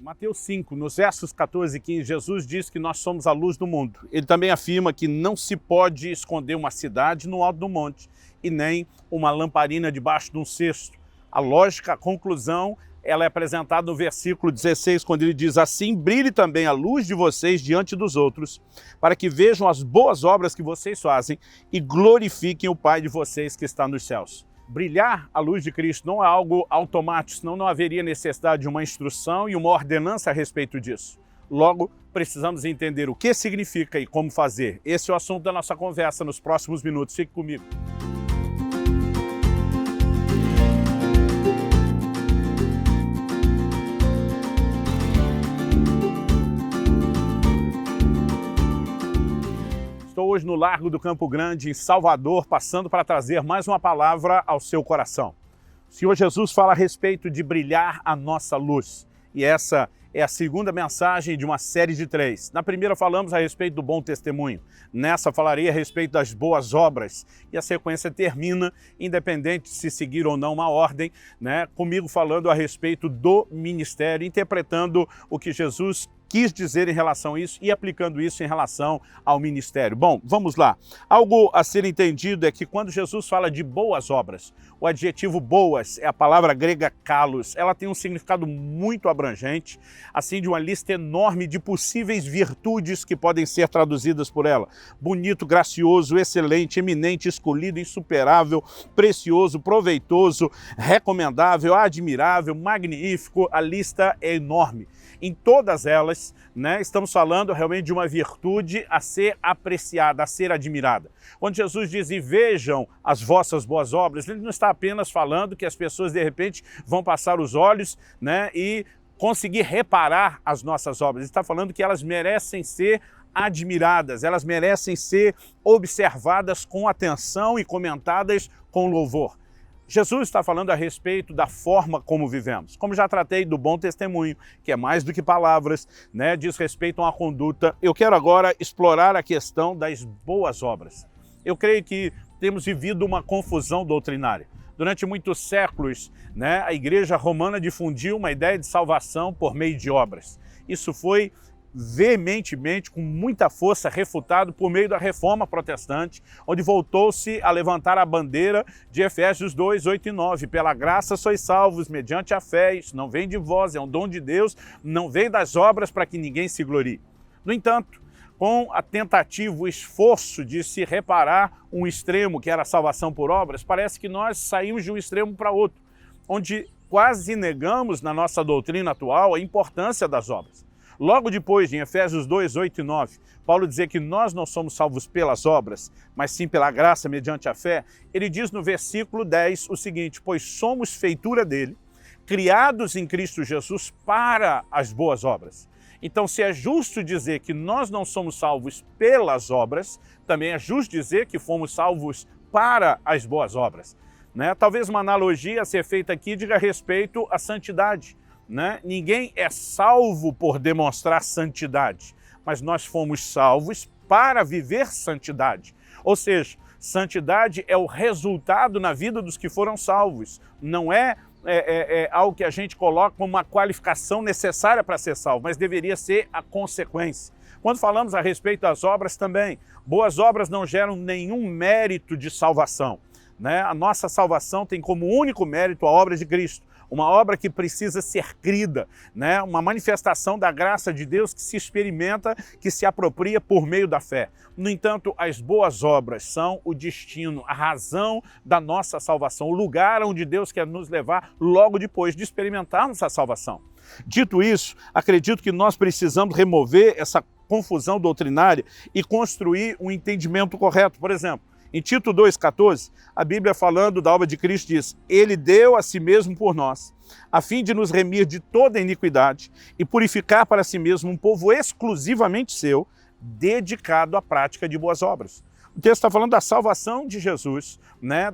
Mateus 5, nos versos 14 e 15, Jesus diz que nós somos a luz do mundo. Ele também afirma que não se pode esconder uma cidade no alto do monte e nem uma lamparina debaixo de um cesto. A lógica, a conclusão, ela é apresentada no versículo 16, quando ele diz: assim brilhe também a luz de vocês diante dos outros, para que vejam as boas obras que vocês fazem e glorifiquem o Pai de vocês que está nos céus. Brilhar a luz de Cristo não é algo automático, senão não haveria necessidade de uma instrução e uma ordenança a respeito disso. Logo, precisamos entender o que significa e como fazer. Esse é o assunto da nossa conversa nos próximos minutos. Fique comigo. Estou hoje no Largo do Campo Grande, em Salvador, passando para trazer mais uma palavra ao seu coração. O Senhor Jesus fala a respeito de brilhar a nossa luz. E essa é a segunda mensagem de uma série de 3. Na primeira falamos a respeito do bom testemunho. Nessa falarei a respeito das boas obras. E a sequência termina, independente de se seguir ou não uma ordem, comigo falando a respeito do ministério, interpretando o que Jesus quis dizer em relação a isso e aplicando isso em relação ao ministério. Bom, vamos lá. Algo a ser entendido é que quando Jesus fala de boas obras, o adjetivo boas é a palavra grega kalos. Ela tem um significado muito abrangente, assim de uma lista enorme de possíveis virtudes que podem ser traduzidas por ela. Bonito, gracioso, excelente, eminente, escolhido, insuperável, precioso, proveitoso, recomendável, admirável, magnífico. A lista é enorme. Em todas elas, estamos falando realmente de uma virtude a ser apreciada, a ser admirada. Quando Jesus diz: e vejam as vossas boas obras, ele não está apenas falando que as pessoas de repente vão passar os olhos e conseguir reparar as nossas obras. Ele está falando que elas merecem ser admiradas, elas merecem ser observadas com atenção e comentadas com louvor. Jesus está falando a respeito da forma como vivemos. Como já tratei do bom testemunho, que é mais do que palavras, diz respeito a uma conduta. Eu quero agora explorar a questão das boas obras. Eu creio que temos vivido uma confusão doutrinária. Durante muitos séculos, a Igreja Romana difundiu uma ideia de salvação por meio de obras. Isso foi veementemente, com muita força, refutado por meio da Reforma Protestante, onde voltou-se a levantar a bandeira de Efésios 2, 8 e 9. Pela graça sois salvos, mediante a fé, isso não vem de vós, é um dom de Deus, não vem das obras para que ninguém se glorie. No entanto, com a tentativa, o esforço de se reparar um extremo, que era a salvação por obras, parece que nós saímos de um extremo para outro, onde quase negamos na nossa doutrina atual a importância das obras. Logo depois, em Efésios 2, 8 e 9, Paulo dizer que nós não somos salvos pelas obras, mas sim pela graça mediante a fé, ele diz no versículo 10 o seguinte: pois somos feitura dele, criados em Cristo Jesus para as boas obras. Então, se é justo dizer que nós não somos salvos pelas obras, também é justo dizer que fomos salvos para as boas obras. Talvez uma analogia a ser feita aqui diga respeito à santidade. Ninguém é salvo por demonstrar santidade, mas nós fomos salvos para viver santidade. Ou seja, santidade é o resultado na vida dos que foram salvos. Não é algo que a gente coloca como uma qualificação necessária para ser salvo, mas deveria ser a consequência. Quando falamos a respeito das obras também, boas obras não geram nenhum mérito de salvação. A nossa salvação tem como único mérito a obra de Cristo. Uma obra que precisa ser crida, uma manifestação da graça de Deus que se experimenta, que se apropria por meio da fé. No entanto, as boas obras são o destino, a razão da nossa salvação, o lugar onde Deus quer nos levar logo depois de experimentarmos a salvação. Dito isso, acredito que nós precisamos remover essa confusão doutrinária e construir um entendimento correto. Por exemplo, em Tito 2,14, a Bíblia falando da obra de Cristo diz: ele deu a si mesmo por nós, a fim de nos remir de toda iniquidade e purificar para si mesmo um povo exclusivamente seu, dedicado à prática de boas obras. O texto está falando da salvação de Jesus,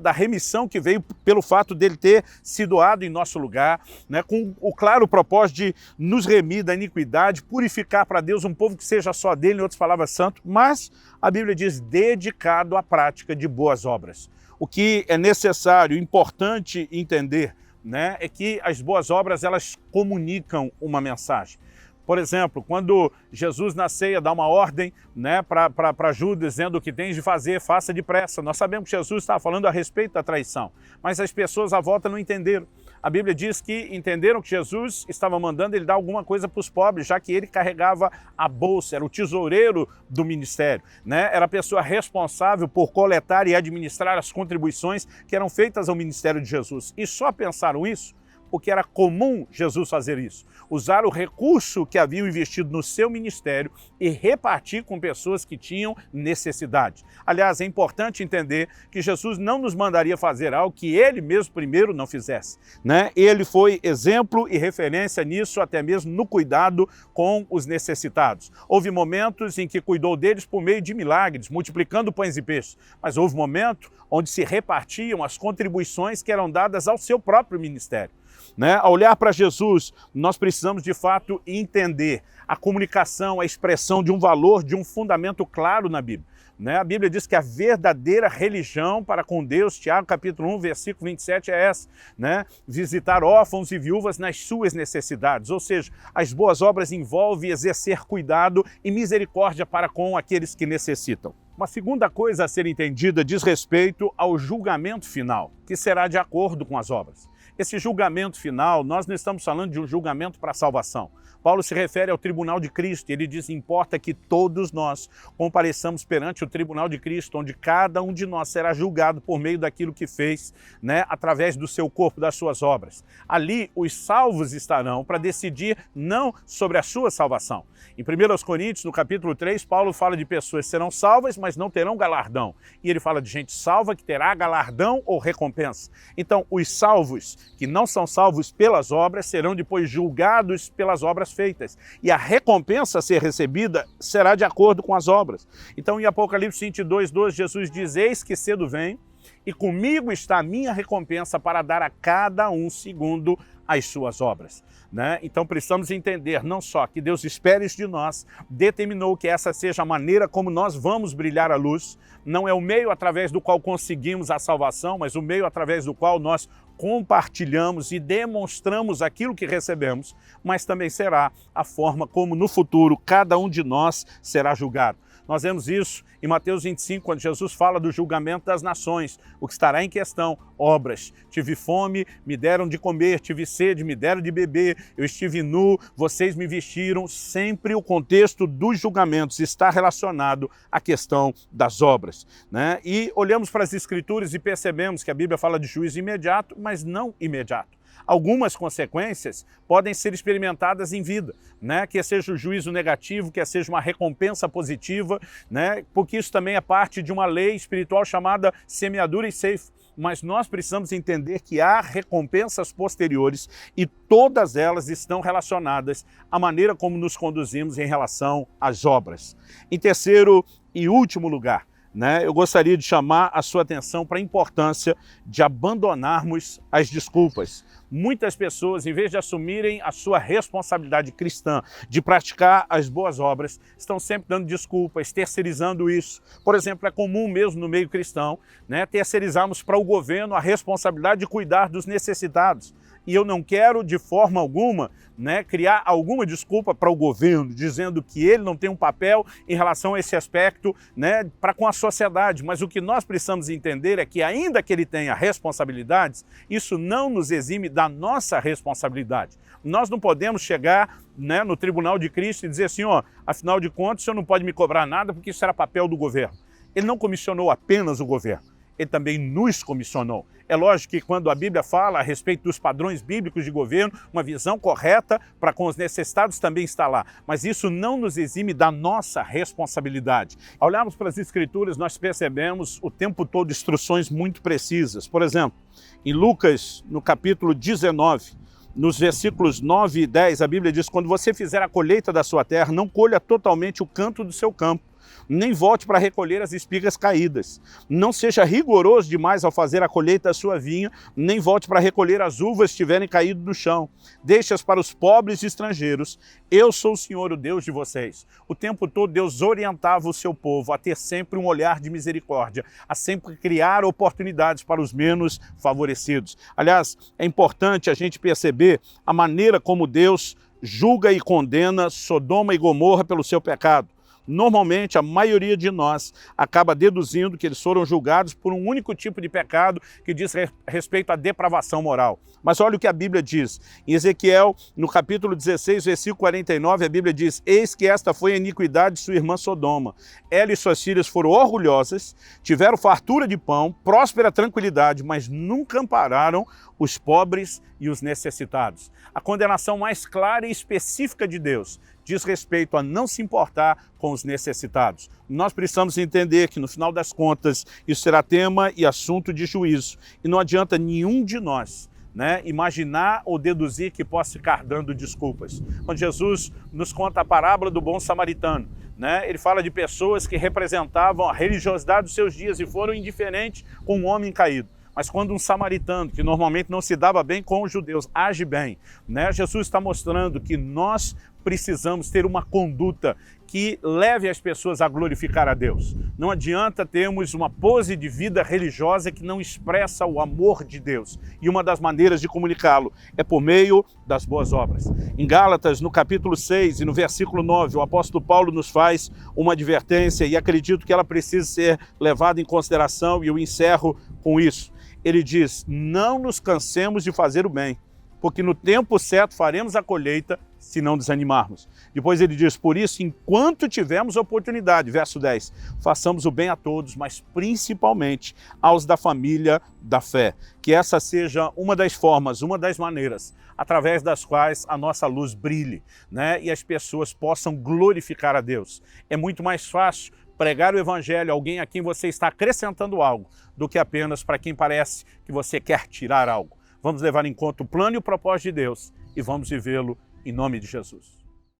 da remissão que veio pelo fato dele ter se doado em nosso lugar, com o claro propósito de nos remir da iniquidade, purificar para Deus um povo que seja só dele, em outras palavras, santo, mas a Bíblia diz dedicado à prática de boas obras. O que é necessário, importante entender né, é que as boas obras elas comunicam uma mensagem. Por exemplo, quando Jesus na ceia dá uma ordem, né, para Judas, dizendo o que tens de fazer, faça depressa. Nós sabemos que Jesus estava falando a respeito da traição, mas as pessoas à volta não entenderam. A Bíblia diz que entenderam que Jesus estava mandando ele dar alguma coisa para os pobres, já que ele carregava a bolsa, era o tesoureiro do ministério, né? Era a pessoa responsável por coletar e administrar as contribuições que eram feitas ao ministério de Jesus. E só pensaram isso porque era comum Jesus fazer isso, usar o recurso que haviam investido no seu ministério e repartir com pessoas que tinham necessidade. Aliás, é importante entender que Jesus não nos mandaria fazer algo que ele mesmo primeiro não fizesse, né? Ele foi exemplo e referência nisso, até mesmo no cuidado com os necessitados. Houve momentos em que cuidou deles por meio de milagres, multiplicando pães e peixes, mas houve momento onde se repartiam as contribuições que eram dadas ao seu próprio ministério. Né? Ao olhar para Jesus, nós precisamos de fato entender a comunicação, a expressão de um valor, de um fundamento claro na Bíblia. Né? A Bíblia diz que a verdadeira religião para com Deus, Tiago capítulo 1, versículo 27 é essa, né? Visitar órfãos e viúvas nas suas necessidades, ou seja, as boas obras envolvem exercer cuidado e misericórdia para com aqueles que necessitam. Uma segunda coisa a ser entendida diz respeito ao julgamento final, que será de acordo com as obras. Esse julgamento final, nós não estamos falando de um julgamento para a salvação. Paulo se refere ao tribunal de Cristo, ele diz, importa que todos nós compareçamos perante o tribunal de Cristo, onde cada um de nós será julgado por meio daquilo que fez, né, através do seu corpo, das suas obras. Ali, os salvos estarão para decidir não sobre a sua salvação. Em 1 Coríntios, no capítulo 3, Paulo fala de pessoas que serão salvas, mas não terão galardão. E ele fala de gente salva que terá galardão ou recompensa. Então, os salvos que não são salvos pelas obras serão depois julgados pelas obras feitas. E a recompensa a ser recebida será de acordo com as obras. Então, em Apocalipse 22:12, Jesus diz, eis que cedo venho, e comigo está a minha recompensa para dar a cada um segundo as suas obras. Né? Então precisamos entender não só que Deus espera isso de nós, determinou que essa seja a maneira como nós vamos brilhar a luz, não é o meio através do qual conseguimos a salvação, mas o meio através do qual nós compartilhamos e demonstramos aquilo que recebemos, mas também será a forma como no futuro cada um de nós será julgado. Nós vemos isso em Mateus 25, quando Jesus fala do julgamento das nações. O que estará em questão? Obras. Tive fome, me deram de comer, tive sede, me deram de beber, eu estive nu, vocês me vestiram. Sempre o contexto dos julgamentos está relacionado à questão das obras. Né? E olhamos para as Escrituras e percebemos que a Bíblia fala de juízo imediato, mas não imediato. Algumas consequências podem ser experimentadas em vida, né? Quer seja o juízo negativo, quer seja uma recompensa positiva, né? Porque isso também é parte de uma lei espiritual chamada semeadura e ceifa. Mas nós precisamos entender que há recompensas posteriores e todas elas estão relacionadas à maneira como nos conduzimos em relação às obras. Em terceiro e último lugar, né, eu gostaria de chamar a sua atenção para a importância de abandonarmos as desculpas. Muitas pessoas, em vez de assumirem a sua responsabilidade cristã, de praticar as boas obras, estão sempre dando desculpas, terceirizando isso. Por exemplo, é comum mesmo no meio cristão, né, terceirizarmos para o governo a responsabilidade de cuidar dos necessitados. E eu não quero, de forma alguma, né, criar alguma desculpa para o governo, dizendo que ele não tem um papel em relação a esse aspecto, né, para com a sociedade. Mas o que nós precisamos entender é que, ainda que ele tenha responsabilidades, isso não nos exime da nossa responsabilidade. Nós não podemos chegar, né, no tribunal de Cristo e dizer assim, ó, afinal de contas, o senhor não pode me cobrar nada porque isso era papel do governo. Ele não comissionou apenas o governo. Ele também nos comissionou. É lógico que quando a Bíblia fala a respeito dos padrões bíblicos de governo, uma visão correta para com os necessitados também está lá. Mas isso não nos exime da nossa responsabilidade. Ao olharmos para as Escrituras, nós percebemos o tempo todo instruções muito precisas. Por exemplo, em Lucas, no capítulo 19, nos versículos 9 e 10, a Bíblia diz, quando você fizer a colheita da sua terra, não colha totalmente o canto do seu campo, nem volte para recolher as espigas caídas. Não seja rigoroso demais ao fazer a colheita da sua vinha, nem volte para recolher as uvas que tiverem caído do chão. Deixe-as para os pobres e estrangeiros. Eu sou o Senhor, o Deus de vocês. O tempo todo Deus orientava o seu povo a ter sempre um olhar de misericórdia, a sempre criar oportunidades para os menos favorecidos. Aliás, é importante a gente perceber a maneira como Deus julga e condena Sodoma e Gomorra pelo seu pecado. Normalmente, a maioria de nós acaba deduzindo que eles foram julgados por um único tipo de pecado que diz respeito à depravação moral. Mas olha o que a Bíblia diz. Em Ezequiel, no capítulo 16, versículo 49, a Bíblia diz: eis que esta foi a iniquidade de sua irmã Sodoma. Ela e suas filhas foram orgulhosas, tiveram fartura de pão, próspera tranquilidade, mas nunca ampararam os pobres e os necessitados. A condenação mais clara e específica de Deus diz respeito a não se importar com os necessitados. Nós precisamos entender que, no final das contas, isso será tema e assunto de juízo. E não adianta nenhum de nós imaginar ou deduzir que possa ficar dando desculpas. Quando Jesus nos conta a parábola do bom samaritano, ele fala de pessoas que representavam a religiosidade dos seus dias e foram indiferentes com um homem caído. Mas quando um samaritano, que normalmente não se dava bem com os judeus, age bem, Jesus está mostrando que nós precisamos ter uma conduta que leve as pessoas a glorificar a Deus. Não adianta termos uma pose de vida religiosa que não expressa o amor de Deus. E uma das maneiras de comunicá-lo é por meio das boas obras. Em Gálatas, no capítulo 6 e no versículo 9, o apóstolo Paulo nos faz uma advertência e acredito que ela precisa ser levada em consideração e eu encerro com isso. Ele diz: não nos cansemos de fazer o bem, porque no tempo certo faremos a colheita se não desanimarmos. Depois ele diz: por isso, enquanto tivermos oportunidade, verso 10, façamos o bem a todos, mas principalmente aos da família da fé. Que essa seja uma das formas, uma das maneiras, através das quais a nossa luz brilhe, e as pessoas possam glorificar a Deus. É muito mais fácil pregar o evangelho a alguém a quem você está acrescentando algo, do que apenas para quem parece que você quer tirar algo. Vamos levar em conta o plano e o propósito de Deus e vamos vivê-lo em nome de Jesus.